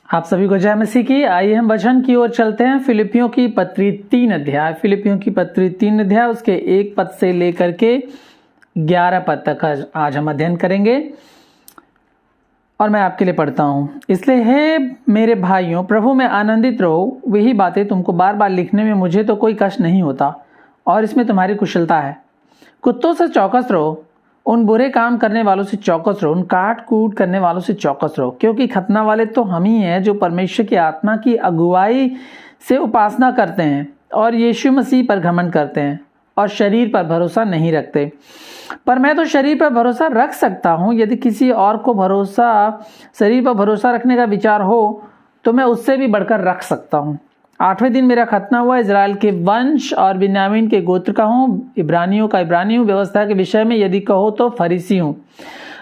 आप सभी को जय मसीह की। आइए हम वचन की ओर चलते हैं। फिलिपियों की पत्री 3 अध्याय, फिलिपियों की पत्री 3 अध्याय उसके 1 पद से लेकर के 11 पद तक आज हम अध्ययन करेंगे और मैं आपके लिए पढ़ता हूं। इसलिए हे मेरे भाइयों, प्रभु में आनंदित रहो। वही बातें तुमको बार बार लिखने में मुझे तो कोई कष्ट नहीं होता और इसमें तुम्हारी कुशलता है। कुत्तों से चौकस रहो, उन बुरे काम करने वालों से चौकस रहो, उन काट कूट करने वालों से चौकस रहो, क्योंकि खतना वाले तो हम ही हैं जो परमेश्वर की आत्मा की अगुवाई से उपासना करते हैं और यीशु मसीह पर घमंड करते हैं और शरीर पर भरोसा नहीं रखते। पर मैं तो शरीर पर भरोसा रख सकता हूँ। यदि किसी और को शरीर पर भरोसा रखने का विचार हो तो मैं उससे भी बढ़कर रख सकता हूँ। 8वें दिन मेरा खतना हुआ। इजराइल के वंश और बिन्यामीन के गोत्र का हूँ, इब्रानियों का इब्रानी हूँ। व्यवस्था के विषय में यदि कहो तो फरीसी हूँ।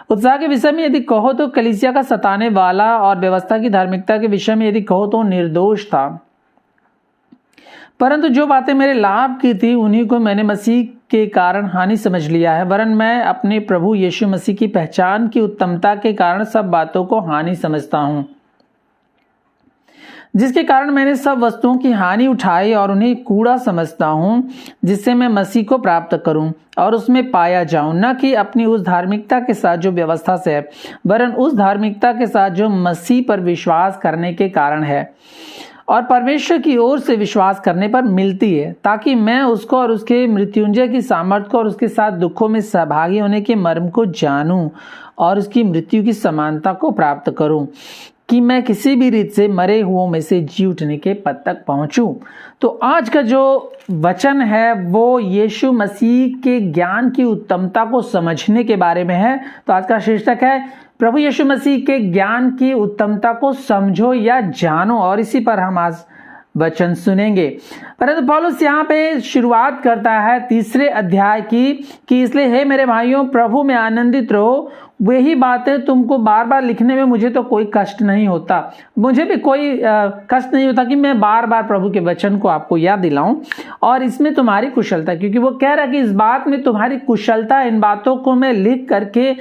उत्साह के विषय में यदि कहो तो कलीसिया का सताने वाला, और व्यवस्था की धार्मिकता के विषय में यदि कहो तो निर्दोष था। परंतु जो बातें मेरे लाभ की थी उन्हीं को मैंने मसीह के कारण हानि समझ लिया है, वरन मैं अपने प्रभु यीशु मसीह की पहचान की उत्तमता के कारण सब बातों को हानि समझता हूँ, जिसके कारण मैंने सब वस्तुओं की हानि उठाई और उन्हें कूड़ा समझता हूँ, जिससे मैं मसीह को प्राप्त करूं और उसमें पाया जाऊं, न कि अपनी उस धार्मिकता के साथ जो व्यवस्था से है, वरन उस धार्मिकता के साथ जो मसीह पर विश्वास करने के कारण है और परमेश्वर की ओर से विश्वास करने पर मिलती है, ताकि मैं उसको और उसके मृत्युंजय की सामर्थ्य को और उसके साथ दुखों में सहभागी होने के मर्म को जानूं और उसकी मृत्यु की समानता को प्राप्त करूं, कि मैं किसी भी रीत से मरे हुओं में से जी उठने के पद तक पहुंचूं। तो आज का जो वचन है वो यीशु मसीह के ज्ञान की उत्तमता को समझने के बारे में है। तो आज का शीर्षक है प्रभु यीशु मसीह के ज्ञान की उत्तमता को समझो या जानो, और इसी पर हम आज वचन सुनेंगे। परंतु पौलुस यहाँ पे शुरुआत करता है 3 अध्याय की कि इसलिए हे मेरे भाइयों, प्रभु में आनंदित रहो। वही बातें तुमको बार बार लिखने में मुझे तो कोई कष्ट नहीं होता, मुझे भी कोई कष्ट नहीं होता कि मैं बार बार प्रभु के वचन को आपको याद दिलाऊं, और इसमें तुम्हारी कुशलता, क्योंकि वो कह रहा है कि इस बात में तुम्हारी कुशलता, इन बातों को मैं लिख करके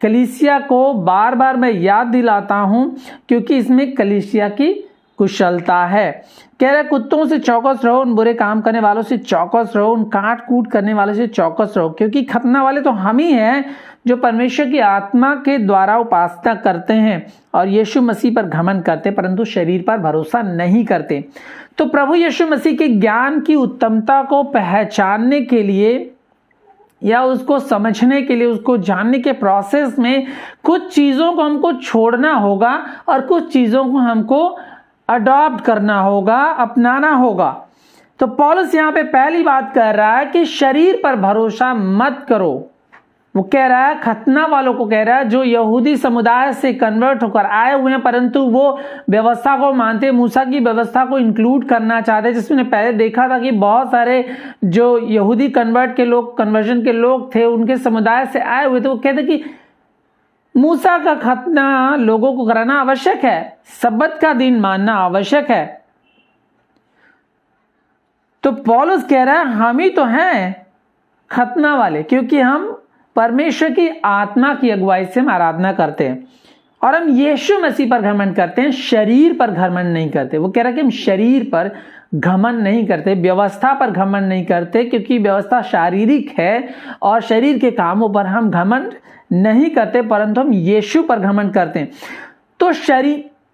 कलीसिया को बार बार मैं याद दिलाता हूं, क्योंकि इसमें कलीसिया की कुशलता है। कह रहा है कुत्तों से चौकस रहो, उन बुरे काम करने वालों से चौकस रहो, उन काट कूट करने वालों से चौकस रहो, क्योंकि खतना वाले तो हम ही हैं जो परमेश्वर की आत्मा के द्वारा उपासना करते हैं और यीशु मसीह पर घमंड करते, परंतु शरीर पर भरोसा नहीं करते। तो प्रभु यीशु मसीह के ज्ञान की उत्तमता को पहचानने के लिए या उसको समझने के लिए, उसको जानने के प्रोसेस में कुछ चीजों को हमको छोड़ना होगा और कुछ चीजों को हमको अडॉप्ट करना होगा, अपनाना होगा। तो पौलुस यहाँ पे पहली बात कर रहा है कि शरीर पर भरोसा मत करो। वो कह रहा है, खतना वालों को कह रहा है जो यहूदी समुदाय से कन्वर्ट होकर आए हुए हैं, परंतु वो व्यवस्था को मानते, मूसा की व्यवस्था को इंक्लूड करना चाहते हैं। जिसमें पहले देखा था कि बहुत सारे जो यहूदी कन्वर्जन के लोग थे, उनके समुदाय से आए हुए थे। वो कहते कि मूसा का खतना लोगों को कराना आवश्यक है, सब्बत का दिन मानना आवश्यक है। तो पौलुस कह रहा है हम ही तो हैं खतना वाले, क्योंकि हम परमेश्वर की आत्मा की अगुवाई से हम आराधना करते हैं और हम यीशु मसीह पर घमंड करते हैं, शरीर पर घमंड नहीं करते। वो कह रहा है कि हम शरीर पर घमंड नहीं करते, व्यवस्था पर घमंड नहीं करते, क्योंकि व्यवस्था शारीरिक है और शरीर के कामों पर हम घमंड नहीं करते, परंतु हम यीशु पर घमंड करते हैं। तो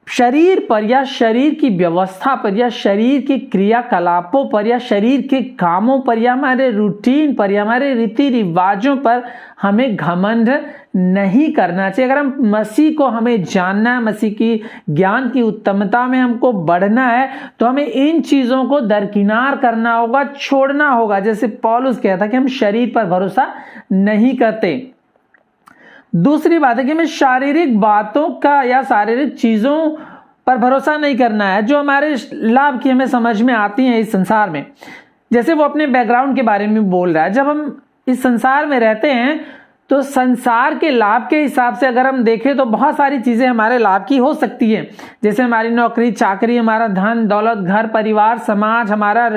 शरीर पर या शरीर की व्यवस्था पर या शरीर के क्रियाकलापों पर या शरीर के कामों पर या हमारे रूटीन पर या हमारे रीति रिवाजों पर हमें घमंड नहीं करना चाहिए। अगर हम मसीह को हमें जानना है, मसीह की ज्ञान की उत्तमता में हमको बढ़ना है, तो हमें इन चीजों को दरकिनार करना होगा, छोड़ना होगा। जैसे पौलुस कहता कि हम शरीर पर भरोसा नहीं करते। दूसरी बात है कि हमें शारीरिक बातों का या शारीरिक चीजों पर भरोसा नहीं करना है जो हमारे लाभ की हमें समझ में आती हैं इस संसार में। जैसे वो अपने बैकग्राउंड के बारे में बोल रहा है। जब हम इस संसार में रहते हैं तो संसार के लाभ के हिसाब से अगर हम देखें तो बहुत सारी चीजें हमारे लाभ की हो सकती हैं, जैसे हमारी नौकरी चाकरी, हमारा धन दौलत, घर परिवार, समाज, हमारा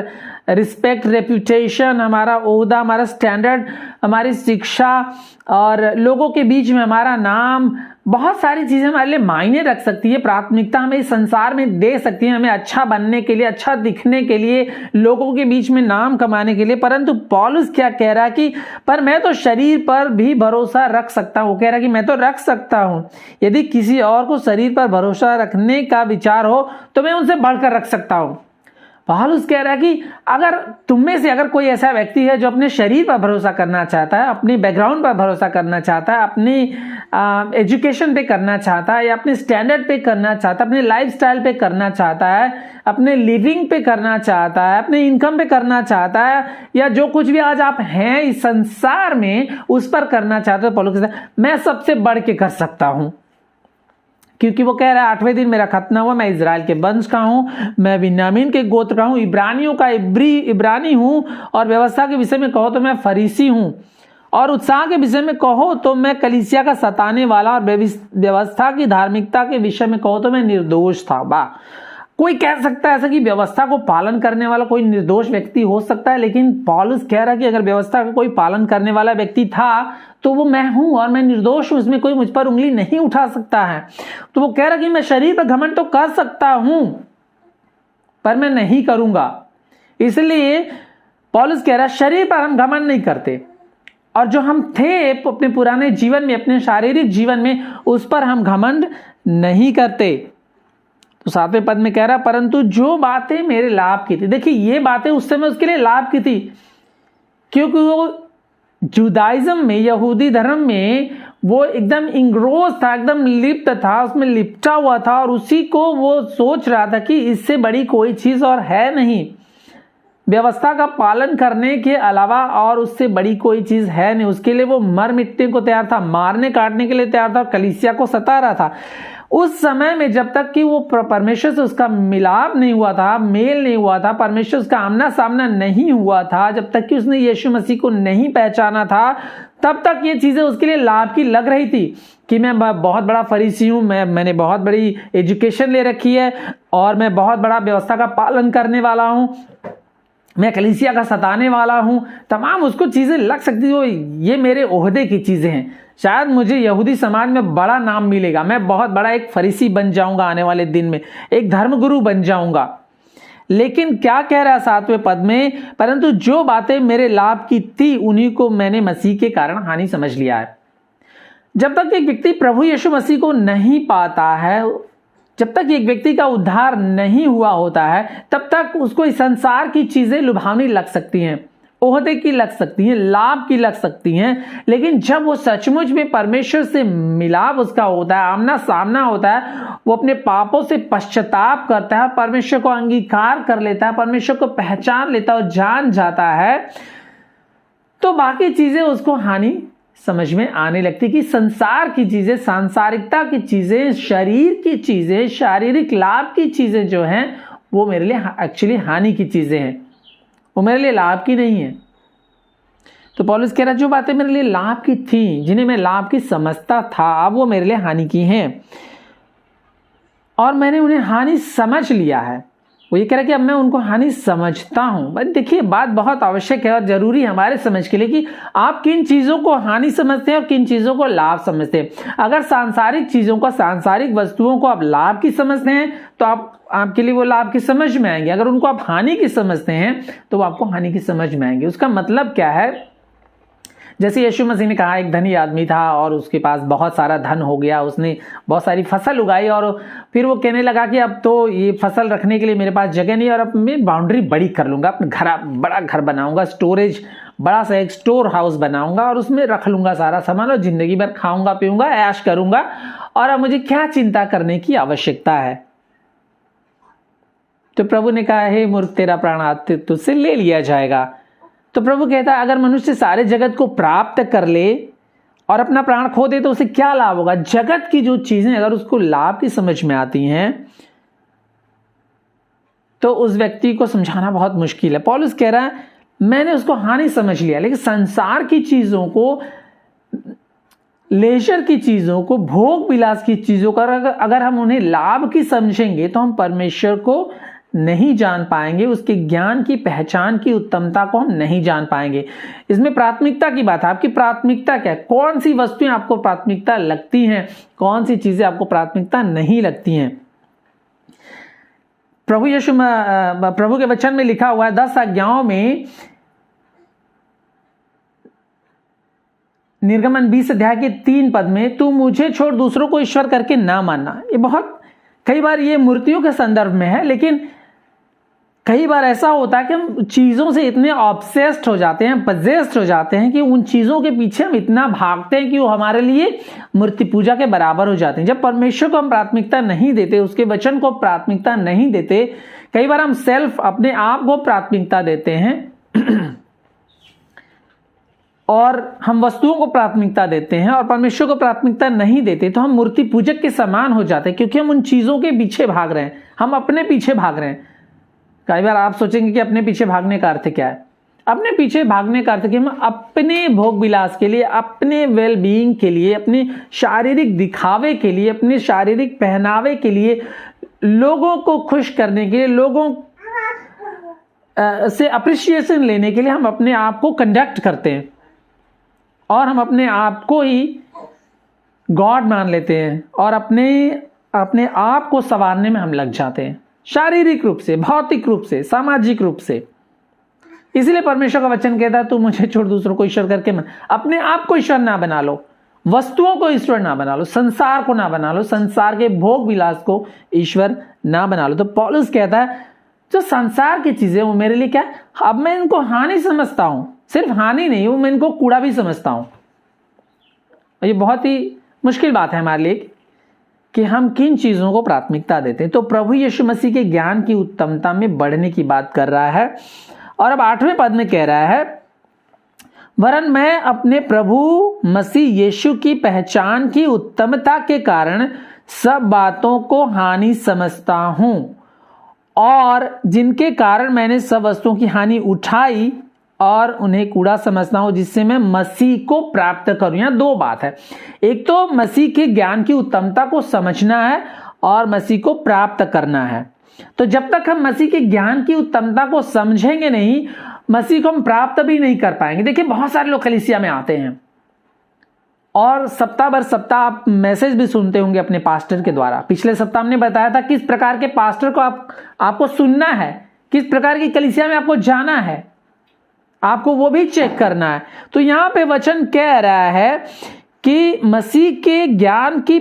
रिस्पेक्ट, रेप्यूटेशन, हमारा ओहदा, हमारा स्टैंडर्ड, हमारी शिक्षा और लोगों के बीच में हमारा नाम, बहुत सारी चीजें हमारे लिए मायने रख सकती है। प्राथमिकता हमें इस संसार में दे सकती है, हमें अच्छा बनने के लिए, अच्छा दिखने के लिए, लोगों के बीच में नाम कमाने के लिए। परंतु पौलुस क्या कह रहा है कि पर मैं तो शरीर पर भी भरोसा रख सकता हूं। वो कह रहा है कि मैं तो रख सकता हूं, यदि किसी और को शरीर पर भरोसा रखने का विचार हो तो मैं उनसे बढ़कर रख सकता हूं। पौलुस कह रहा है कि अगर तुम में से अगर कोई ऐसा व्यक्ति है जो अपने शरीर पर भरोसा करना चाहता है, अपने बैकग्राउंड पर भरोसा करना चाहता है, अपनी एजुकेशन पे करना चाहता है, या अपने स्टैंडर्ड पे करना चाहता है, अपने लाइफस्टाइल पे करना चाहता है, अपने लिविंग पे करना चाहता है, अपने इनकम पे करना चाहता है, या जो कुछ भी आज आप हैं इस संसार में उस पर करना चाहते हो, पौलुस कहता है मैं सबसे बढ़ के कर सकता हूं। क्योंकि वो कह रहा है 8वें दिन मेरा खतना हुआ, मैं इजराइल के वंश का हूं, मैं बिन्यामीन के गोत्र का हूं, इब्रानियों का इब्रानी हूं, और व्यवस्था के विषय में कहो तो मैं फरीसी हूं, और उत्साह के विषय में कहो तो मैं कलीसिया का सताने वाला, और व्यवस्था की धार्मिकता के विषय में कहो तो मैं निर्दोष था। वाह, कोई कह सकता है ऐसा कि व्यवस्था को पालन करने वाला कोई निर्दोष व्यक्ति हो सकता है, लेकिन पौलुस कह रहा है कि अगर व्यवस्था का कोई पालन करने वाला व्यक्ति था तो वो मैं हूं और मैं निर्दोष हूं, इसमें कोई मुझ पर उंगली नहीं उठा सकता है। तो वो कह रहा है कि मैं शरीर पर घमंड तो कर सकता हूं पर मैं नहीं करूंगा। इसलिए पौलुस कह रहा है शरीर पर हम घमंड नहीं करते, और जो हम थे अपने पुराने जीवन में, अपने शारीरिक जीवन में, उस पर हम घमंड नहीं करते। तो 7वें पद में कह रहा परंतु जो बातें मेरे लाभ की थी। देखिए ये बातें उस समय उसके लिए लाभ की थी, क्योंकि वो जुदाइज्म में, यहूदी धर्म में वो एकदम इंग्रोस था, एकदम लिप्त था, उसमें लिपटा हुआ था, और उसी को वो सोच रहा था कि इससे बड़ी कोई चीज और है नहीं, व्यवस्था का पालन करने के अलावा और उससे बड़ी कोई चीज है नहीं। उसके लिए वो मर मिटने को तैयार था, मारने काटने के लिए तैयार था, कलीसिया को सता रहा था। उस समय में जब तक कि वो परमेश्वर से उसका मिलाप नहीं हुआ था, मेल नहीं हुआ था, परमेश्वर उसका आमना सामना नहीं हुआ था, जब तक कि उसने यीशु मसीह को नहीं पहचाना था, तब तक ये चीजें उसके लिए लाभ की लग रही थी कि मैं बहुत बड़ा फरीसी हूं, मैंने बहुत बड़ी एजुकेशन ले रखी है, और मैं बहुत बड़ा व्यवस्था का पालन करने वाला हूं, मैं कलीसिया का सताने वाला हूं। तमाम उसको चीजें लग सकती हो, ये मेरे ओहदे की चीजें हैं, शायद मुझे यहूदी समाज में बड़ा नाम मिलेगा, मैं बहुत बड़ा एक फरीसी बन जाऊंगा, आने वाले दिन में एक धर्मगुरु बन जाऊंगा। लेकिन क्या कह रहा है 7वें पद में, परंतु जो बातें मेरे लाभ की थी उन्हीं को मैंने मसीह के कारण हानि समझ लिया है। जब तक एक व्यक्ति प्रभु यीशु मसीह को नहीं पाता है, जब तक एक व्यक्ति का उद्धार नहीं हुआ होता है, तब तक उसको इस संसार की चीजें लुभावनी लग सकती हैं, ओहदे की लग सकती हैं, लाभ की लग सकती हैं। लेकिन जब वो सचमुच में परमेश्वर से मिलाप उसका होता है, आमना सामना होता है, वो अपने पापों से पश्चाताप करता है, परमेश्वर को अंगीकार कर लेता है, परमेश्वर को पहचान लेता है और जान जाता है, तो बाकी चीजें उसको हानि समझ में आने लगती कि संसार की चीजें, सांसारिकता की चीजें, शरीर की चीजें, शारीरिक लाभ की चीजें जो हैं वो मेरे लिए एक्चुअली हानि की चीजें हैं, वो मेरे लिए लाभ की नहीं है। तो पौलुस कह रहा है जो बातें मेरे लिए लाभ की थी, जिन्हें मैं लाभ की समझता था, अब वो मेरे लिए हानि की हैं, और मैंने उन्हें हानि समझ लिया है। वो ये कह रहा है कि अब मैं उनको हानि समझता हूं। देखिए बात बहुत आवश्यक है और जरूरी है हमारे समझ के लिए कि आप किन चीजों को हानि समझते हैं और किन चीजों को लाभ समझते हैं। अगर सांसारिक चीजों को, सांसारिक वस्तुओं को आप लाभ की समझते हैं तो आपके लिए वो लाभ की समझ में आएंगे। अगर उनको आप हानि की समझते हैं तो वो आपको हानि की समझ में आएंगे। उसका मतलब क्या है, जैसे यीशु मसीह ने कहा, एक धनी आदमी था और उसके पास बहुत सारा धन हो गया, उसने बहुत सारी फसल उगाई और फिर वो कहने लगा कि अब तो ये फसल रखने के लिए मेरे पास जगह नहीं और अब मैं बाउंड्री बड़ी कर लूंगा, अपने बड़ा घर बनाऊंगा, स्टोरेज, बड़ा सा एक स्टोर हाउस बनाऊंगा और उसमें रख लूंगा सारा सामान और जिंदगी भर खाऊंगा पीऊंगा, ऐश करूंगा, और अब मुझे क्या चिंता करने की आवश्यकता है। तो प्रभु ने कहा, हे मूर्ख, तेरा प्राण तुझसे ले लिया जाएगा। तो प्रभु कहता है, अगर मनुष्य सारे जगत को प्राप्त कर ले और अपना प्राण खो दे तो उसे क्या लाभ होगा। जगत की जो चीजें अगर उसको लाभ की समझ में आती हैं तो उस व्यक्ति को समझाना बहुत मुश्किल है। पौलुस कह रहा है, मैंने उसको हानि समझ लिया, लेकिन संसार की चीजों को, लेजर की चीजों को, भोग विलास की चीजों का अगर हम उन्हें लाभ की समझेंगे तो हम परमेश्वर को नहीं जान पाएंगे, उसके ज्ञान की पहचान की उत्तमता को हम नहीं जान पाएंगे। इसमें प्राथमिकता की बात है, आपकी प्राथमिकता क्या है, कौन सी वस्तुएं आपको प्राथमिकता लगती हैं, कौन सी चीजें आपको प्राथमिकता नहीं लगती हैं। प्रभु के वचन में लिखा हुआ है 10 आज्ञाओं में निर्गमन 20 अध्याय के 3 पद में, तू मुझे छोड़ दूसरों को ईश्वर करके ना मानना। ये बहुत कई बार ये मूर्तियों के संदर्भ में है, लेकिन कई बार ऐसा होता है कि हम चीजों से इतने ऑब्सेस्ड हो जाते हैं, पजेस्ड हो जाते हैं कि उन चीजों के पीछे हम इतना भागते हैं कि वो हमारे लिए मूर्ति पूजा के बराबर हो जाते हैं। जब परमेश्वर को हम प्राथमिकता नहीं देते, उसके वचन को प्राथमिकता नहीं देते, कई बार हम सेल्फ अपने आप को प्राथमिकता देते हैं और हम वस्तुओं को प्राथमिकता देते हैं और परमेश्वर को प्राथमिकता नहीं देते, तो हम मूर्ति पूजक के समान हो जाते हैं, क्योंकि हम उन चीजों के पीछे भाग रहे हैं, हम अपने पीछे भाग रहे हैं। कई बार आप सोचेंगे कि अपने पीछे भागने का अर्थ क्या है। अपने पीछे भागने का अर्थ कि हम अपने भोग विलास के लिए, अपने वेल बीइंग के लिए, अपने शारीरिक दिखावे के लिए, अपने शारीरिक पहनावे के लिए, लोगों को खुश करने के लिए, लोगों से अप्रिसिएशन लेने के लिए हम अपने आप को कंडक्ट करते हैं और हम अपने आप को ही गॉड मान लेते हैं और अपने आप को संवारने में हम लग जाते हैं, शारीरिक रूप से, भौतिक रूप से, सामाजिक रूप से। इसलिए परमेश्वर का वचन कहता है, तू मुझे छोड़ दूसरों को ईश्वर करके मन। अपने आप को ईश्वर ना बना लो, वस्तुओं को ईश्वर ना बना लो, संसार को ना बना लो, संसार के भोग विलास को ईश्वर ना बना लो। तो पौलुस कहता है जो संसार की चीजें वो मेरे लिए क्या, अब मैं इनको हानि समझता हूं, सिर्फ हानि नहीं, वो मैं इनको कूड़ा भी समझता हूं। और ये बहुत ही मुश्किल बात है हमारे लिए कि हम किन चीजों को प्राथमिकता देते हैं। तो प्रभु यीशु मसीह के ज्ञान की उत्तमता में बढ़ने की बात कर रहा है और अब 8वें पद में कह रहा है, वरन मैं अपने प्रभु मसीह यीशु की पहचान की उत्तमता के कारण सब बातों को हानि समझता हूं और जिनके कारण मैंने सब वस्तुओं की हानि उठाई और उन्हें कूड़ा समझता हूं, जिससे मैं मसीह को प्राप्त करूं। यहां दो बात है, एक तो मसीह के ज्ञान की उत्तमता को समझना है और मसीह को प्राप्त करना है। तो जब तक हम मसीह के ज्ञान की उत्तमता को समझेंगे नहीं, मसीह को हम प्राप्त भी नहीं कर पाएंगे। देखिए बहुत सारे लोग कलीसिया में आते हैं और सप्ताह भर सप्ताह आप मैसेज भी सुनते होंगे अपने पास्टर के द्वारा। पिछले सप्ताह हमने बताया था किस प्रकार के पास्टर को आपको सुनना है, किस प्रकार की कलीसिया में आपको जाना है, आपको वो भी चेक करना है। तो यहां पे वचन कह रहा है कि मसीह के ज्ञान की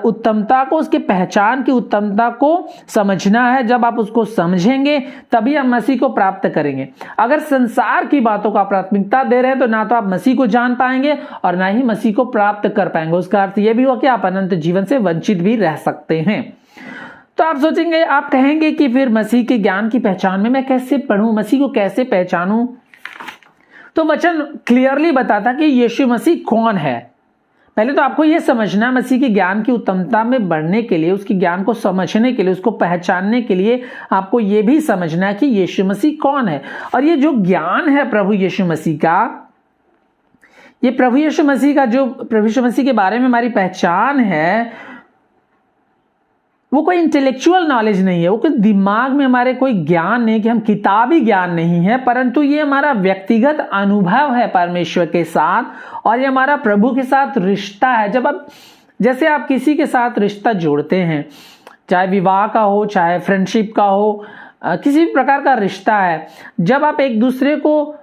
उत्तमता को, उसके पहचान की उत्तमता को समझना है। जब आप उसको समझेंगे तभी आप मसीह को प्राप्त करेंगे। अगर संसार की बातों का प्राथमिकता दे रहे हैं तो ना तो आप मसीह को जान पाएंगे और ना ही मसीह को प्राप्त कर पाएंगे। उसका अर्थ यह भी हुआ कि आप अनंत जीवन से वंचित भी रह सकते हैं। तो आप सोचेंगे, आप कहेंगे कि फिर मसीह के ज्ञान की पहचान में मैं कैसे पढ़ूं, मसीह को कैसे पहचानूं? तो वचन क्लियरली बताता कि यीशु मसीह कौन है। पहले तो आपको यह समझना, मसीह के ज्ञान की उत्तमता में बढ़ने के लिए, उसके ज्ञान को समझने के लिए, उसको पहचानने के लिए आपको यह भी समझना है कि यीशु मसीह कौन है। और ये जो ज्ञान है प्रभु यीशु मसीह का, ये प्रभु यीशु मसीह का जो प्रभु यीशु मसीह के बारे में हमारी पहचान है, वो कोई इंटेलेक्चुअल नॉलेज नहीं है, वो कोई दिमाग में हमारे कोई ज्ञान नहीं कि हम किताबी ज्ञान नहीं है, परंतु ये हमारा व्यक्तिगत अनुभव है परमेश्वर के साथ और ये हमारा प्रभु के साथ रिश्ता है। जैसे आप किसी के साथ रिश्ता जोड़ते हैं, चाहे विवाह का हो, चाहे फ्रेंडशिप का हो, किसी भी प्रकार का रिश्ता है, जब आप एक दूसरे को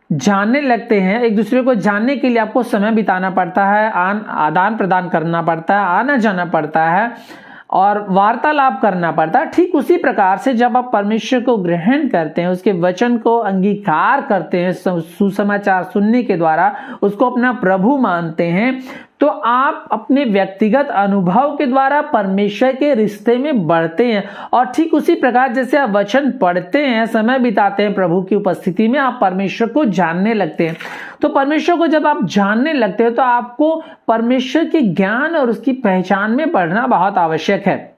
जानने लगते हैं, एक दूसरे को जानने के लिए आपको समय बिताना पड़ता है, आदान प्रदान करना पड़ता है, आना जाना पड़ता है और वार्तालाप करना पड़ता है। ठीक उसी प्रकार से जब आप परमेश्वर को ग्रहण करते हैं, उसके वचन को अंगीकार करते हैं, सुसमाचार सुनने के द्वारा उसको अपना प्रभु मानते हैं, तो आप अपने व्यक्तिगत अनुभव के द्वारा परमेश्वर के रिश्ते में बढ़ते हैं। और ठीक उसी प्रकार जैसे आप वचन पढ़ते हैं, समय बिताते हैं प्रभु की उपस्थिति में, आप परमेश्वर को जानने लगते हैं। तो परमेश्वर को जब आप जानने लगते हो तो आपको परमेश्वर के ज्ञान और उसकी पहचान में बढ़ना बहुत आवश्यक है।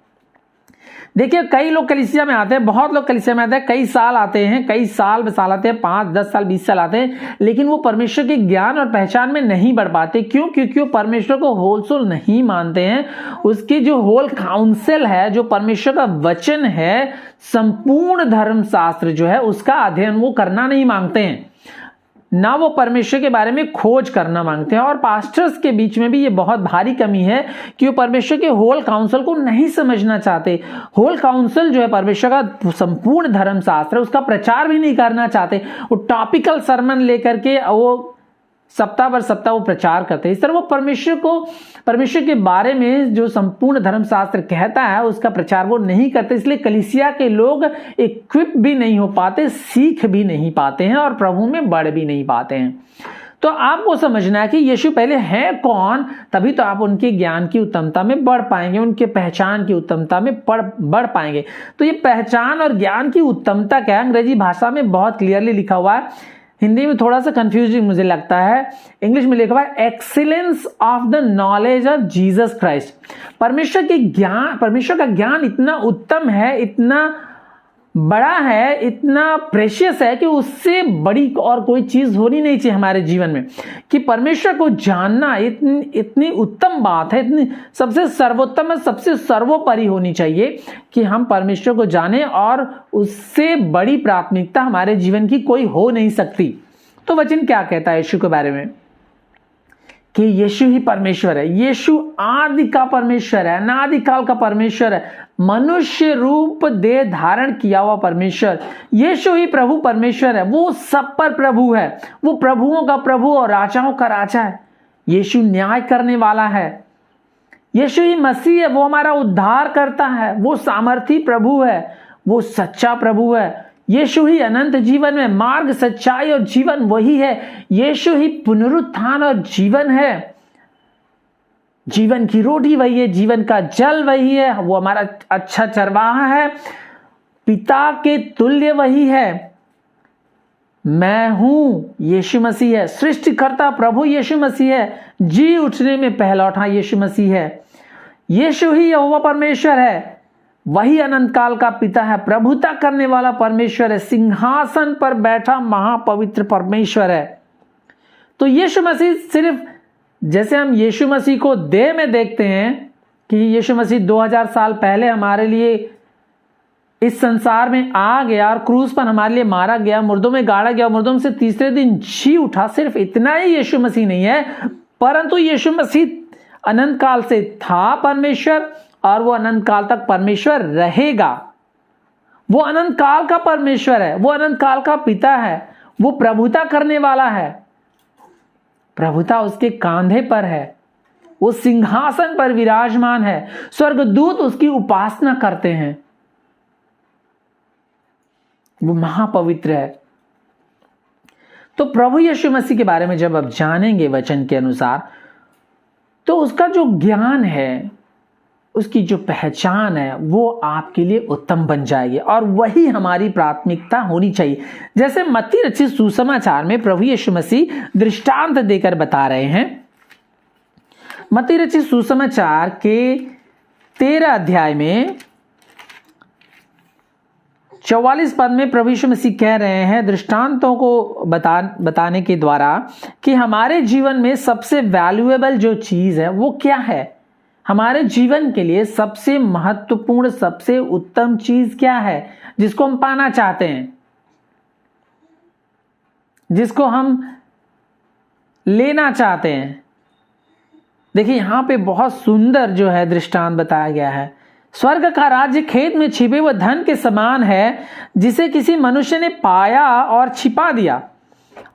देखिए कई लोग कलीसिया में आते हैं, बहुत लोग कलीसिया में आते हैं, कई साल आते हैं, कई साल आते हैं, 5, 10 साल, 20 साल आते हैं, लेकिन वो परमेश्वर के ज्ञान और पहचान में नहीं बढ़ पाते। क्यों? क्योंकि वो परमेश्वर को होल सोल नहीं मानते हैं। उसकी जो होल काउंसिल है, जो परमेश्वर का वचन है, संपूर्ण धर्मशास्त्र जो है उसका अध्ययन वो करना नहीं मांगते हैं, ना वो परमेश्वर के बारे में खोज करना मांगते हैं। और पास्टर्स के बीच में भी ये बहुत भारी कमी है कि वो परमेश्वर के होल काउंसिल को नहीं समझना चाहते। होल काउंसिल जो है परमेश्वर का संपूर्ण धर्मशास्त्र, उसका प्रचार भी नहीं करना चाहते। वो टॉपिकल सरमन लेकर के वो सप्ताह भर सप्ताह वो प्रचार करते हैं। इस तरह वो परमेश्वर के बारे में जो संपूर्ण धर्मशास्त्र कहता है उसका प्रचार वो नहीं करते। इसलिए कलीसिया के लोग इक्विप भी नहीं हो पाते, सीख भी नहीं पाते हैं और प्रभु में बढ़ भी नहीं पाते हैं। तो आपको समझना है कि यीशु पहले है कौन, तभी तो आप उनके ज्ञान की उत्तमता में बढ़ पाएंगे, उनके पहचान की उत्तमता में बढ़ पाएंगे। तो ये पहचान और ज्ञान की उत्तमता क्या है, अंग्रेजी भाषा में बहुत क्लियरली लिखा हुआ है, हिंदी में थोड़ा सा कंफ्यूजिंग मुझे लगता है। इंग्लिश में लिखा हुआ है excellence of the knowledge of Jesus Christ. परमेश्वर का ज्ञान इतना उत्तम है, इतना बड़ा है, इतना प्रेशियस है कि उससे बड़ी और कोई चीज होनी नहीं चाहिए हमारे जीवन में। कि परमेश्वर को जानना इतनी उत्तम बात है, इतनी सबसे सर्वोत्तम है, सबसे सर्वोपरि होनी चाहिए कि हम परमेश्वर को जाने, और उससे बड़ी प्राथमिकता हमारे जीवन की कोई हो नहीं सकती। तो वचन क्या कहता है यीशु के बारे में कि यीशु ही परमेश्वर है। यीशु आदि का परमेश्वर है, अनादिकाल का परमेश्वर है, मनुष्य रूप देह धारण किया हुआ परमेश्वर। यीशु ही प्रभु परमेश्वर है, वो सब पर प्रभु है, वो प्रभुओं का प्रभु और राजाओं का राजा है। यीशु न्याय करने वाला है, यीशु ही मसीह है, वो हमारा उद्धार करता है, वो सामर्थी प्रभु है, वो सच्चा प्रभु है। यीशु ही अनंत जीवन में मार्ग, सच्चाई और जीवन वही है। यीशु ही पुनरुत्थान और जीवन है, जीवन की रोटी वही है, जीवन का जल वही है, वो हमारा अच्छा चरवाहा है, पिता के तुल्य वही है। मैं हूं यीशु मसीह है, सृष्टिकर्ता प्रभु यीशु मसीह है, जी उठने में पहला उठा यीशु मसीह है। यीशु ही यहोवा परमेश्वर है, वही अनंत काल का पिता है, प्रभुता करने वाला परमेश्वर है, सिंहासन पर बैठा महापवित्र परमेश्वर है। तो यीशु मसीह सिर्फ, जैसे हम यीशु मसीह को देह में देखते हैं कि यीशु मसीह 2000 साल पहले हमारे लिए इस संसार में आ गया और क्रूस पर हमारे लिए मारा गया, मुर्दों में गाड़ा गया, मुर्दों में से तीसरे दिन जी उठा, सिर्फ इतना ही यीशु मसीह नहीं है, परंतु यीशु मसीह अनंत काल से था परमेश्वर और वो अनंत काल तक परमेश्वर रहेगा। वो अनंत काल का परमेश्वर है, वो अनंत काल का पिता है, वो प्रभुता करने वाला है, प्रभुता उसके कांधे पर है, वो सिंहासन पर विराजमान है, स्वर्गदूत उसकी उपासना करते हैं, वो महापवित्र है। तो प्रभु यीशु मसीह के बारे में जब आप जानेंगे वचन के अनुसार, तो उसका जो ज्ञान है, उसकी जो पहचान है, वो आपके लिए उत्तम बन जाएगी और वही हमारी प्राथमिकता होनी चाहिए। जैसे मत्ती रचित सुसमाचार में प्रभु यीशु मसीह दृष्टांत देकर बता रहे हैं। मत्ती रचित सुसमाचार के 13 अध्याय में 44 पद में प्रभु यीशु मसीह कह रहे हैं, दृष्टांतों को बताने के द्वारा, कि हमारे जीवन में सबसे वैल्यूएबल जो चीज है वो क्या है, हमारे जीवन के लिए सबसे महत्वपूर्ण, सबसे उत्तम चीज क्या है जिसको हम पाना चाहते हैं, जिसको हम लेना चाहते हैं। देखिए यहां पे बहुत सुंदर जो है दृष्टांत बताया गया है। स्वर्ग का राज्य खेत में छिपे हुए धन के समान है, जिसे किसी मनुष्य ने पाया और छिपा दिया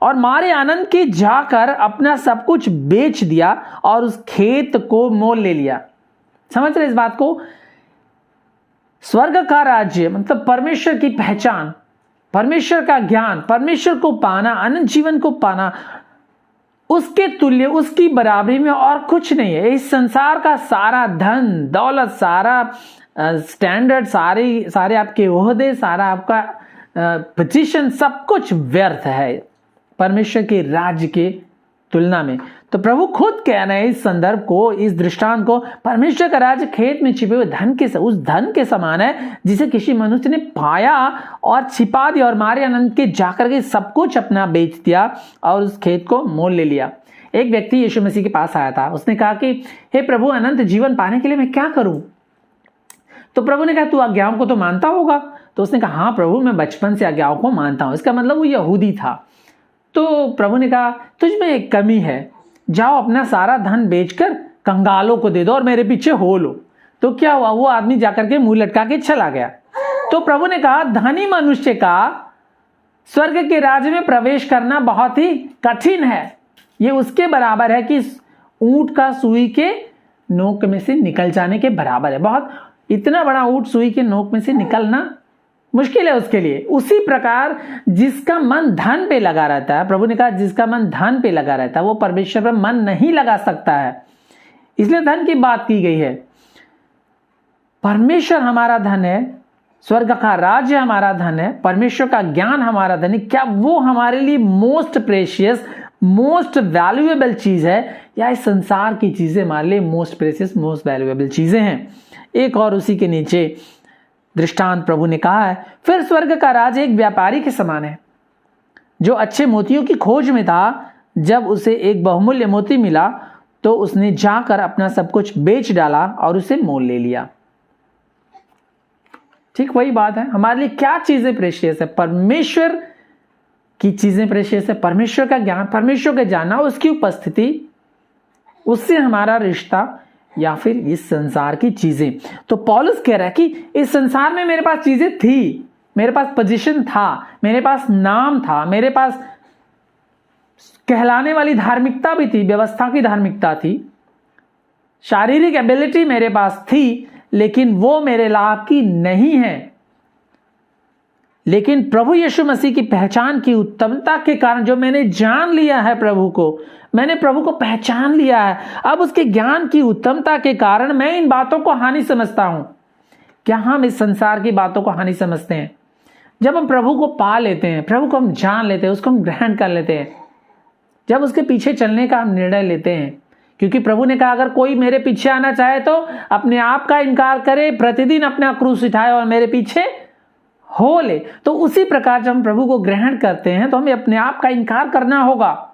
और मारे आनंद के जाकर अपना सब कुछ बेच दिया और उस खेत को मोल ले लिया। समझ रहे इस बात को? स्वर्ग का राज्य मतलब परमेश्वर की पहचान, परमेश्वर का ज्ञान, परमेश्वर को पाना, अनंत जीवन को पाना, उसके तुल्य, उसकी बराबरी में और कुछ नहीं है। इस संसार का सारा धन दौलत, सारा स्टैंडर्ड, सारे आपके ओहदे, सारा आपका पोजीशन, सब कुछ व्यर्थ है परमेश्वर के राज्य के तुलना में। तो प्रभु खुद कह रहे हैं इस संदर्भ को, इस दृष्टांत को, परमेश्वर का राज्य खेत में छिपे हुए धन के उस धन के समान है जिसे किसी मनुष्य ने पाया और छिपा दिया और मारे अनंत के जाकर के सब कुछ अपना बेच दिया और उस खेत को मोल ले लिया। एक व्यक्ति यीशु मसीह के पास आया था। उसने कहा कि हे प्रभु, अनंत जीवन पाने के लिए मैं क्या करूं? तो प्रभु ने कहा तू आज्ञाओं को तो मानता होगा। तो उसने कहा हाँ प्रभु, मैं बचपन से आज्ञाओं को मानता हूं। इसका मतलब वो यहूदी था। तो प्रभु ने कहा तुझ में एक कमी है, जाओ अपना सारा धन बेचकर कंगालों को दे दो और मेरे पीछे हो लो। तो क्या हुआ? वो आदमी जाकर के मुंह लटका के चला गया। तो प्रभु ने कहा धनी मनुष्य का स्वर्ग के राज्य में प्रवेश करना बहुत ही कठिन है। ये उसके बराबर है कि ऊंट का सुई के नोक में से निकल जाने के बराबर है। बहुत इतना बड़ा ऊंट सुई के नोक में से निकलना मुश्किल है उसके लिए। उसी प्रकार जिसका मन धन पे लगा रहता है, प्रभु ने कहा जिसका मन धन पे लगा रहता है वो परमेश्वर पर मन नहीं लगा सकता है। इसलिए धन की बात की गई है। परमेश्वर हमारा धन है, स्वर्ग का राज्य हमारा धन है, परमेश्वर का ज्ञान हमारा धन है। क्या वो हमारे लिए मोस्ट प्रेशियस, मोस्ट वैल्यूएबल चीज है, या इस संसार की चीजें हमारे लिए मोस्ट प्रेशियस, मोस्ट वैल्यूएबल चीजें हैं? एक और उसी के नीचे दृष्टांत प्रभु ने कहा है, फिर स्वर्ग का राज एक व्यापारी के समान है जो अच्छे मोतियों की खोज में था। जब उसे एक बहुमूल्य मोती मिला तो उसने जाकर अपना सब कुछ बेच डाला और उसे मोल ले लिया। ठीक वही बात है। हमारे लिए क्या चीजें प्रेशियस है? परमेश्वर की चीजें प्रेशियस है। परमेश्वर का ज्ञान, परमेश्वर का जानना, उसकी उपस्थिति, उससे हमारा रिश्ता, या फिर इस संसार की चीजें। तो पौलुस कह रहा है कि इस संसार में मेरे पास चीजें थी, मेरे पास पोजीशन था, मेरे पास नाम था, मेरे पास कहलाने वाली धार्मिकता भी थी, व्यवस्था की धार्मिकता थी, शारीरिक एबिलिटी मेरे पास थी, लेकिन वो मेरे लाभ की नहीं है। लेकिन प्रभु यीशु मसीह की पहचान की उत्तमता के कारण जो मैंने जान लिया है प्रभु को, मैंने प्रभु को पहचान लिया है, अब उसके ज्ञान की उत्तमता के कारण मैं इन बातों को हानि समझता हूं। क्या हम इस संसार की बातों को हानि समझते हैं? जब हम प्रभु को पा लेते हैं, प्रभु को हम जान लेते हैं, उसको हम ग्रहण कर लेते हैं, जब उसके पीछे चलने का हम निर्णय लेते हैं, क्योंकि प्रभु ने कहा अगर कोई मेरे पीछे आना चाहे तो अपने आप का इनकार करे, प्रतिदिन अपना क्रूस उठाए और मेरे पीछे हो ले। तो उसी प्रकार जब हम प्रभु को ग्रहण करते हैं तो हमें अपने आप का इनकार करना होगा,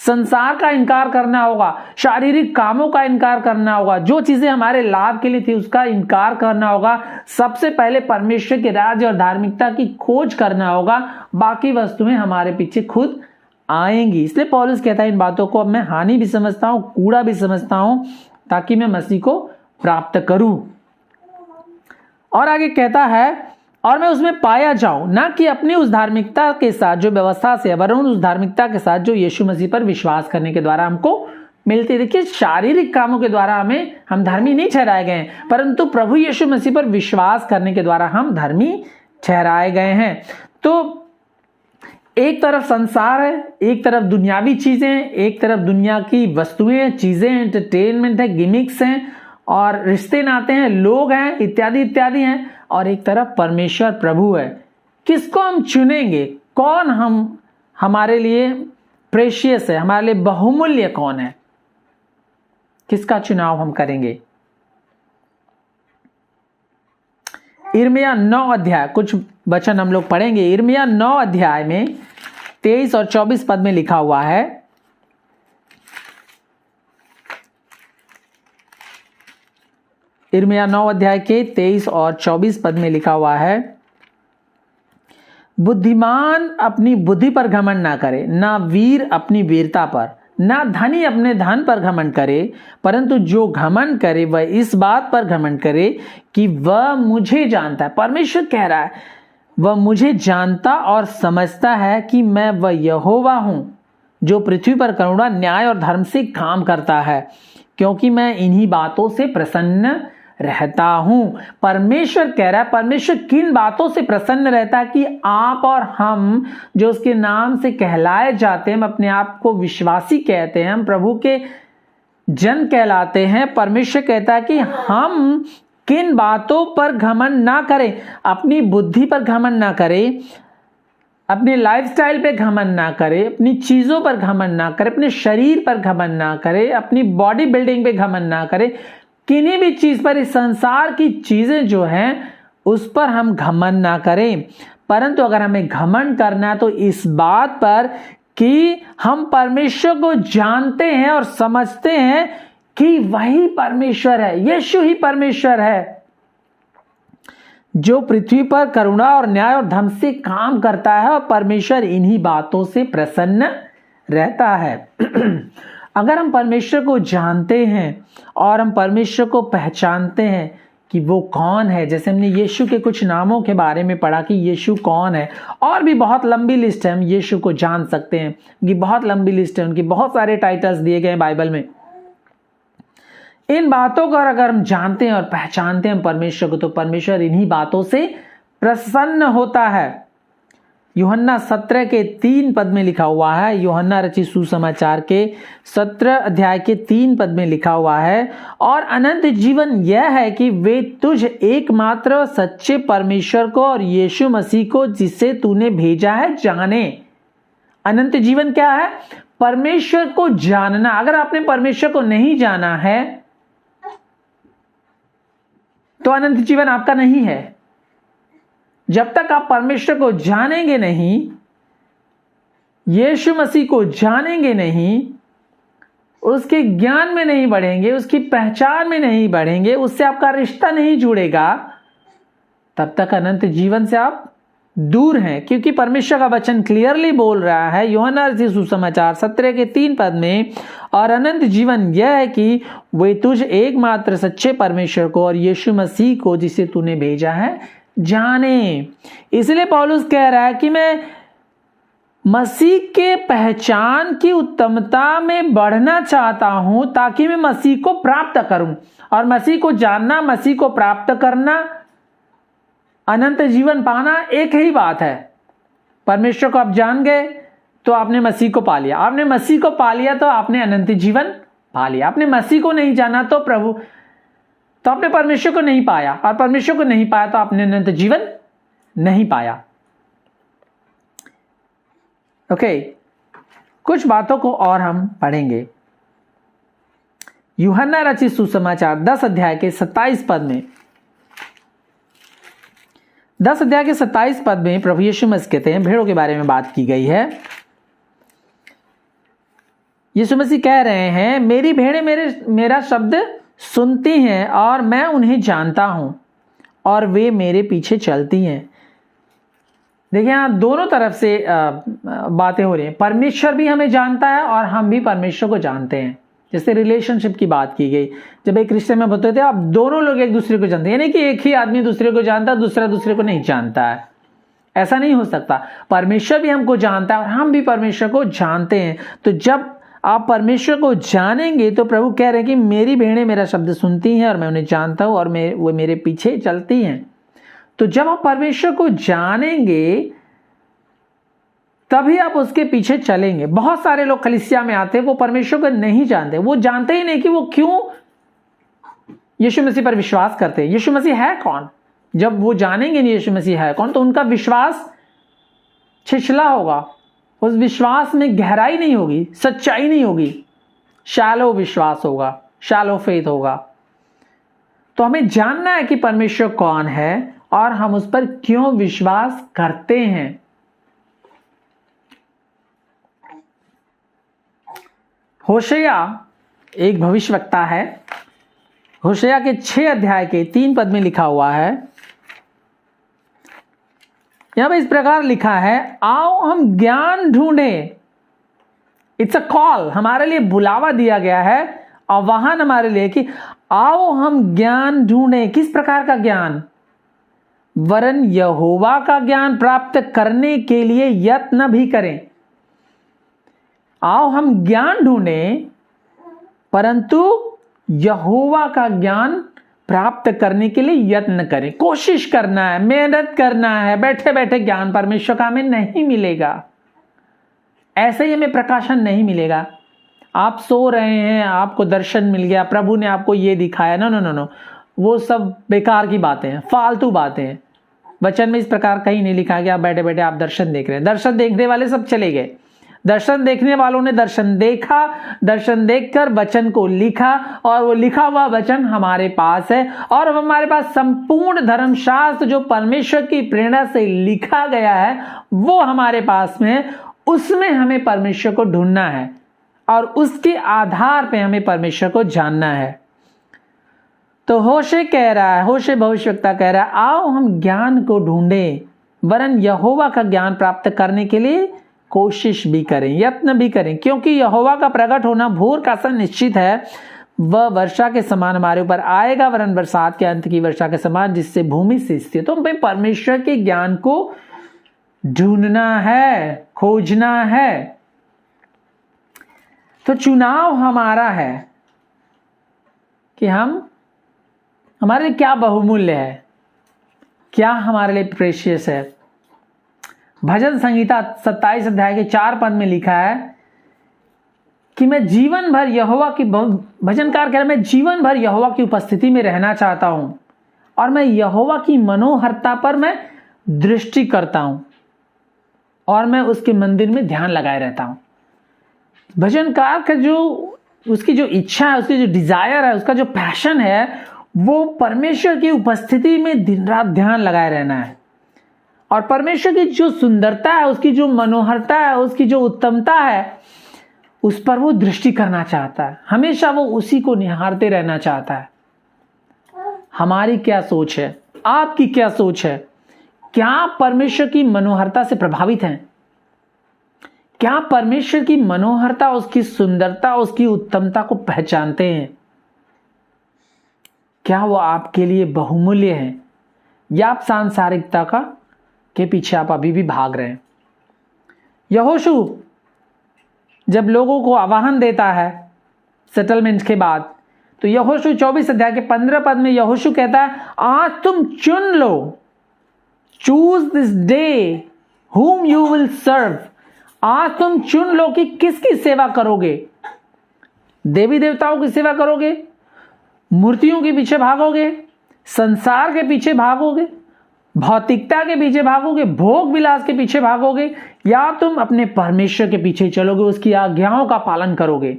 संसार का इनकार करना होगा, शारीरिक कामों का इनकार करना होगा, जो चीजें हमारे लाभ के लिए थी उसका इनकार करना होगा। सबसे पहले परमेश्वर के राज्य और धार्मिकता की खोज करना होगा, बाकी वस्तुएं हमारे पीछे खुद आएंगी। इसलिए पौलुस कहता है इन बातों को अब मैं हानि भी समझता हूं, कूड़ा भी समझता हूं, ताकि मैं मसीह को प्राप्त करूं। और आगे कहता है और मैं उसमें पाया जाऊं, ना कि अपनी उस धार्मिकता के साथ जो व्यवस्था से, वरन उस धार्मिकता के साथ जो यीशु मसीह पर विश्वास करने के द्वारा हमको मिलती। देखिए, शारीरिक कामों के द्वारा हम धर्मी नहीं ठहराए गए हैं, परंतु प्रभु यीशु मसीह पर विश्वास करने के द्वारा हम धर्मी ठहराए गए हैं। तो एक तरफ संसार है, एक तरफ दुनियावी चीजें, एक तरफ दुनिया की वस्तुएं, चीजें, एंटरटेनमेंट है, गिमिक्स हैं और रिश्ते नाते हैं, लोग हैं, इत्यादि इत्यादि हैं, और एक तरफ परमेश्वर प्रभु है। किसको हम चुनेंगे? कौन हमारे लिए प्रेशियस है, हमारे लिए बहुमूल्य कौन है? किसका चुनाव हम करेंगे? यिर्मयाह 9 अध्याय, कुछ वचन हम लोग पढ़ेंगे। यिर्मयाह 9 अध्याय में 23 और 24 पद में लिखा हुआ है, यिर्मयाह 9 अध्याय के 23 और 24 पद में लिखा हुआ है, बुद्धिमान अपनी बुद्धि पर घमंड ना करे, ना वीर अपनी वीरता पर, ना धनी अपने धन पर घमंड करे, परंतु जो घमंड करे वह इस बात पर घमंड करे कि वह मुझे जानता है। परमेश्वर कह रहा है वह मुझे जानता और समझता है कि मैं वह यहोवा हूं जो पृथ्वी पर करुणा, न्याय और धर्म से काम करता है, क्योंकि मैं इन्हीं बातों से प्रसन्न रहता हूं। परमेश्वर कह रहा है, परमेश्वर किन बातों से प्रसन्न रहता है कि आप और हम जो उसके नाम से कहलाए जाते हैं, हम अपने आप को विश्वासी कहते हैं, हम प्रभु के जन कहलाते हैं। परमेश्वर कहता है कि हम किन बातों पर घमंड ना करें, अपनी बुद्धि पर घमंड ना करें, अपने लाइफस्टाइल पे घमंड ना करे, अपनी चीज़ों पर घमंड ना करे, अपने शरीर पर घमंड ना करे, अपनी बॉडी बिल्डिंग पे घमंड ना करे, किन्हीं भी चीज़ पर, इस संसार की चीज़ें जो हैं उस पर हम घमंड ना करें। परंतु अगर हमें घमंड करना है तो इस बात पर कि हम परमेश्वर को जानते हैं और समझते हैं कि वही परमेश्वर है, यीशु ही परमेश्वर है जो पृथ्वी पर करुणा और न्याय और धर्म से काम करता है, और परमेश्वर इन्हीं बातों से प्रसन्न रहता है। अगर हम परमेश्वर को जानते हैं और हम परमेश्वर को पहचानते हैं कि वो कौन है, जैसे हमने यीशु के कुछ नामों के बारे में पढ़ा कि यीशु कौन है, और भी बहुत लंबी लिस्ट है, हम यीशु को जान सकते हैं कि बहुत लंबी लिस्ट है, उनकी बहुत सारे टाइटल्स दिए गए हैं बाइबल में। इन बातों को अगर हम जानते हैं और पहचानते हैं परमेश्वर को, तो परमेश्वर इन्हीं बातों से प्रसन्न होता है। यूहन्ना 17 के 3 पद में लिखा हुआ है, यूहन्ना रचित सुसमाचार के 17 अध्याय के 3 पद में लिखा हुआ है, और अनंत जीवन यह है कि वे तुझ एकमात्र सच्चे परमेश्वर को और यीशु मसीह को जिसे तूने भेजा है जाने। अनंत जीवन क्या है? परमेश्वर को जानना। अगर आपने परमेश्वर को नहीं जाना है तो अनंत जीवन आपका नहीं है। जब तक आप परमेश्वर को जानेंगे नहीं, यीशु मसीह को जानेंगे नहीं, उसके ज्ञान में नहीं बढ़ेंगे, उसकी पहचान में नहीं बढ़ेंगे, उससे आपका रिश्ता नहीं जुड़ेगा, तब तक अनंत जीवन से आप दूर हैं। क्योंकि परमेश्वर का वचन क्लियरली बोल रहा है यूहन्ना रचित सुसमाचार 17 के 3 पद में, और अनंत जीवन यह है कि वे तुझ एकमात्र सच्चे परमेश्वर को और यीशु मसीह को जिसे तूने भेजा है जाने। इसलिए पौलुस कह रहा है कि मैं मसीह के पहचान की उत्तमता में बढ़ना चाहता हूं ताकि मैं मसीह को प्राप्त करूं। और मसीह को जानना, मसीह को प्राप्त करना, अनंत जीवन पाना एक ही बात है। परमेश्वर को आप जान गए तो आपने मसीह को पा लिया, आपने मसीह को पा लिया तो आपने अनंत जीवन पा लिया। आपने मसीह को नहीं जाना तो आपने परमेश्वर को नहीं पाया, और परमेश्वर को नहीं पाया तो आपने अनंत जीवन नहीं पाया। ओके, कुछ बातों को और हम पढ़ेंगे। यूहन्ना रचित सुसमाचार 10 अध्याय के 27 पद में, 10 अध्याय के 27 पद में प्रभु यीशु मसीह कहते हैं, भेड़ों के बारे में बात की गई है। यीशु मसीह कह रहे हैं, मेरी भेड़ें मेरा शब्द सुनती हैं और मैं उन्हें जानता हूं और वे मेरे पीछे चलती हैं। देखिए, यहां दोनों तरफ से बातें हो रही हैं। परमेश्वर भी हमें जानता है और हम भी परमेश्वर को जानते हैं। जैसे रिलेशनशिप की बात की गई, जब एक रिश्ते में बताते थे आप दोनों लोग एक दूसरे को जानते हैं, यानी कि एक ही आदमी दूसरे को जानता है, दूसरा दूसरे को नहीं जानता है, ऐसा नहीं हो सकता। परमेश्वर भी हमको जानता है और हम भी परमेश्वर को जानते हैं। तो जब आप परमेश्वर को जानेंगे तो प्रभु कह रहे हैं कि मेरी भेड़ें मेरा शब्द सुनती हैं और मैं उन्हें जानता हूं और वो मेरे पीछे चलती हैं। तो जब आप परमेश्वर को जानेंगे तभी आप उसके पीछे चलेंगे। बहुत सारे लोग कलीसिया में आते हैं, वो परमेश्वर को नहीं जानते, वो जानते ही नहीं कि वो क्यों यीशु मसीह पर विश्वास करते हैं। यीशु मसीह है कौन? जब वो जानेंगे नहीं यीशु मसीह है कौन, तो उनका विश्वास छिछला होगा, उस विश्वास में गहराई नहीं होगी, सच्चाई नहीं होगी, शैलो विश्वास होगा, शैलो फेथ होगा। तो हमें जानना है कि परमेश्वर कौन है और हम उस पर क्यों विश्वास करते हैं। होशेया एक भविष्यवक्ता है। होशेया के 6 अध्याय के 3 पद में लिखा हुआ है, यहां पर इस प्रकार लिखा है, आओ हम ज्ञान ढूंढें। इट्स अ कॉल, हमारे लिए बुलावा दिया गया है, आह्वान हमारे लिए कि आओ हम ज्ञान ढूंढें। किस प्रकार का ज्ञान? वरन यहोवा का ज्ञान प्राप्त करने के लिए यत्न भी करें। आओ हम ज्ञान ढूंढें, परंतु यहोवा का ज्ञान प्राप्त करने के लिए यत्न करें। कोशिश करना है, मेहनत करना है। बैठे बैठे ज्ञान परमेश्वर का हमें नहीं मिलेगा, ऐसे ही हमें प्रकाशन नहीं मिलेगा। आप सो रहे हैं, आपको दर्शन मिल गया, प्रभु ने आपको ये दिखाया, नो नो नो नो, वो सब बेकार की बातें हैं, फालतू बातें हैं। वचन में इस प्रकार कहीं नहीं लिखा गया बैठे बैठे आप दर्शन देख रहे हैं। दर्शन देखने वाले सब चले गए, दर्शन देखने वालों ने दर्शन देखा, दर्शन देखकर वचन को लिखा और वो लिखा हुआ वचन हमारे पास है। और अब हमारे पास संपूर्ण धर्मशास्त्र जो परमेश्वर की प्रेरणा से लिखा गया है वो हमारे पास में है। उसमें हमें परमेश्वर को ढूंढना है और उसके आधार पे हमें परमेश्वर को जानना है। तो होशे कह रहा है, होशे भविष्यवक्ता कह रहा है, आओ हम ज्ञान को ढूंढें, वरन यहोवा का ज्ञान प्राप्त करने के लिए कोशिश भी करें, यत्न भी करें, क्योंकि यहोवा का प्रकट होना भोर का सा निश्चित है। वह वर्षा के समान हमारे ऊपर आएगा, वरन बरसात के अंत की वर्षा के समान, जिससे भूमि सिंचती है। तो हमें परमेश्वर के ज्ञान को ढूंढना है, खोजना है। तो चुनाव हमारा है कि हमारे लिए क्या बहुमूल्य है, क्या हमारे लिए प्रेशियस है। भजन संहिता 27 अध्याय के 4 पद में लिखा है कि मैं जीवन भर यहोवा की, भजनकार कह रहा है, मैं जीवन भर यहोवा की उपस्थिति में रहना चाहता हूं और मैं यहोवा की मनोहरता पर मैं दृष्टि करता हूं और मैं उसके मंदिर में ध्यान लगाए रहता हूं। भजनकार का जो उसकी जो इच्छा है, उसकी जो डिजायर है, उसका जो पैशन है, वो परमेश्वर की उपस्थिति में दिन रात ध्यान लगाए रहना है और परमेश्वर की जो सुंदरता है, उसकी जो मनोहरता है, उसकी जो उत्तमता है, उस पर वो दृष्टि करना चाहता है। हमेशा वो उसी को निहारते रहना चाहता है। हमारी क्या सोच है, आपकी क्या सोच है? क्या आप परमेश्वर की मनोहरता से प्रभावित हैं? क्या परमेश्वर की मनोहरता, उसकी सुंदरता, उसकी उत्तमता को पहचानते हैं? क्या वो आपके लिए बहुमूल्य है या आप सांसारिकता के पीछे आप अभी भी भाग रहे हैं? यहोशू जब लोगों को आह्वान देता है सेटलमेंट के बाद, तो यहोशू 24 अध्याय के 15 पद में यहोशू कहता है, आज तुम चुन लो, choose this day whom you will serve। आज तुम चुन लो कि किसकी सेवा करोगे। देवी देवताओं की सेवा करोगे, मूर्तियों के पीछे भागोगे, संसार के पीछे भागोगे, भौतिकता के पीछे भागोगे, भोग विलास के पीछे भागोगे, या तुम अपने परमेश्वर के पीछे चलोगे, उसकी आज्ञाओं का पालन करोगे।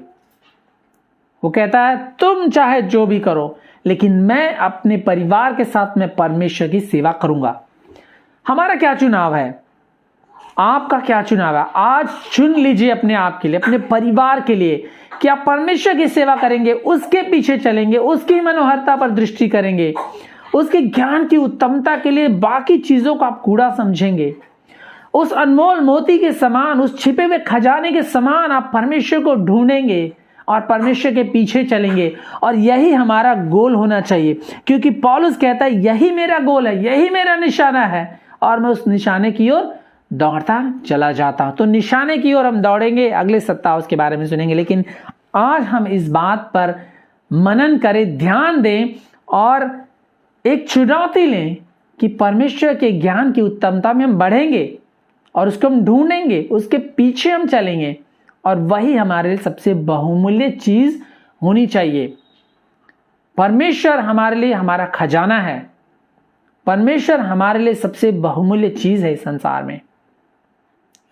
वो कहता है तुम चाहे जो भी करो, लेकिन मैं अपने परिवार के साथ में परमेश्वर की सेवा करूंगा। हमारा क्या चुनाव है? आपका क्या चुनाव है? आज चुन लीजिए अपने आप के लिए, अपने परिवार के लिए, कि आप परमेश्वर की सेवा करेंगे, उसके पीछे चलेंगे, उसकी मनोहरता पर दृष्टि करेंगे, उसके ज्ञान की उत्तमता के लिए बाकी चीजों को आप कूड़ा समझेंगे। उस अनमोल मोती के समान, उस छिपे हुए खजाने के समान आप परमेश्वर को ढूंढेंगे और परमेश्वर के पीछे चलेंगे। और यही हमारा गोल होना चाहिए, क्योंकि पौलुस कहता है यही मेरा गोल है, यही मेरा निशाना है और मैं उस निशाने की ओर दौड़ता चला जाता हूं। तो निशाने की ओर हम दौड़ेंगे, अगले सप्ताह उसके बारे में सुनेंगे, लेकिन आज हम इस बात पर मनन करें, ध्यान दें और एक चुनौती लें कि परमेश्वर के ज्ञान की उत्तमता में हम बढ़ेंगे और उसको हम ढूंढेंगे, उसके पीछे हम चलेंगे और वही हमारे लिए सबसे बहुमूल्य चीज होनी चाहिए। परमेश्वर हमारे लिए हमारा खजाना है, परमेश्वर हमारे लिए सबसे बहुमूल्य चीज है इस संसार में।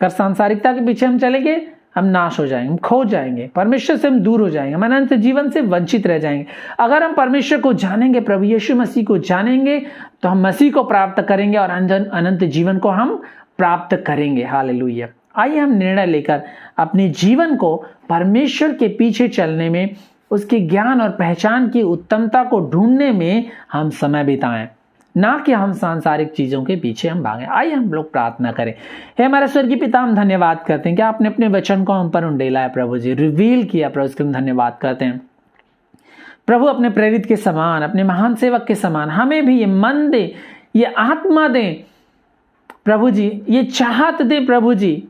अगर सांसारिकता के पीछे हम चलेंगे, हम नाश हो जाएंगे, हम खो जाएंगे, परमेश्वर से हम दूर हो जाएंगे, हम अनंत जीवन से वंचित रह जाएंगे। अगर हम परमेश्वर को जानेंगे, प्रभु यीशु मसीह को जानेंगे, तो हम मसीह को प्राप्त करेंगे और अनंत जीवन को हम प्राप्त करेंगे। हालेलुया। आइए हम निर्णय लेकर अपने जीवन को परमेश्वर के पीछे चलने में, उसके ज्ञान और पहचान की उत्तमता को ढूंढने में हम समय बिताएं, ना कि हम सांसारिक चीजों के पीछे हम भागें। आइए हम लोग प्रार्थना करें। हे हमारे स्वर्गीय पिता, हम धन्यवाद करते हैं कि आपने अपने वचन को हम पर उंडेला है प्रभु जी, रिवील किया प्रभु, इसके लिए धन्यवाद करते हैं प्रभु। अपने प्रेरित के समान, अपने महान सेवक के समान हमें भी ये मन दे, ये आत्मा दे प्रभु जी, ये चाहत दे प्रभु जी,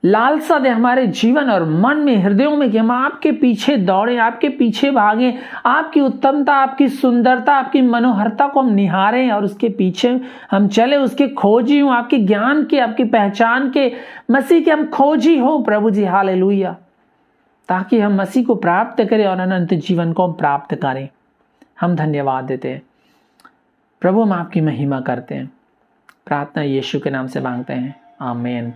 लालसा दे हमारे जीवन और मन में, हृदयों में, कि हम आपके पीछे दौड़ें, आपके पीछे भागें, आपकी उत्तमता, आपकी सुंदरता, आपकी मनोहरता को हम निहारें और उसके पीछे हम चले, उसके खोजी हों, आपके ज्ञान के, आपकी पहचान के, मसीह के हम खोजी हो प्रभु जी। हालेलुया। ताकि हम मसीह को प्राप्त करें और अनंत जीवन को हम प्राप्त करें। हम धन्यवाद देते हैं प्रभु, हम आपकी महिमा करते हैं। प्रार्थना यीशु के नाम से मांगते हैं, आमीन।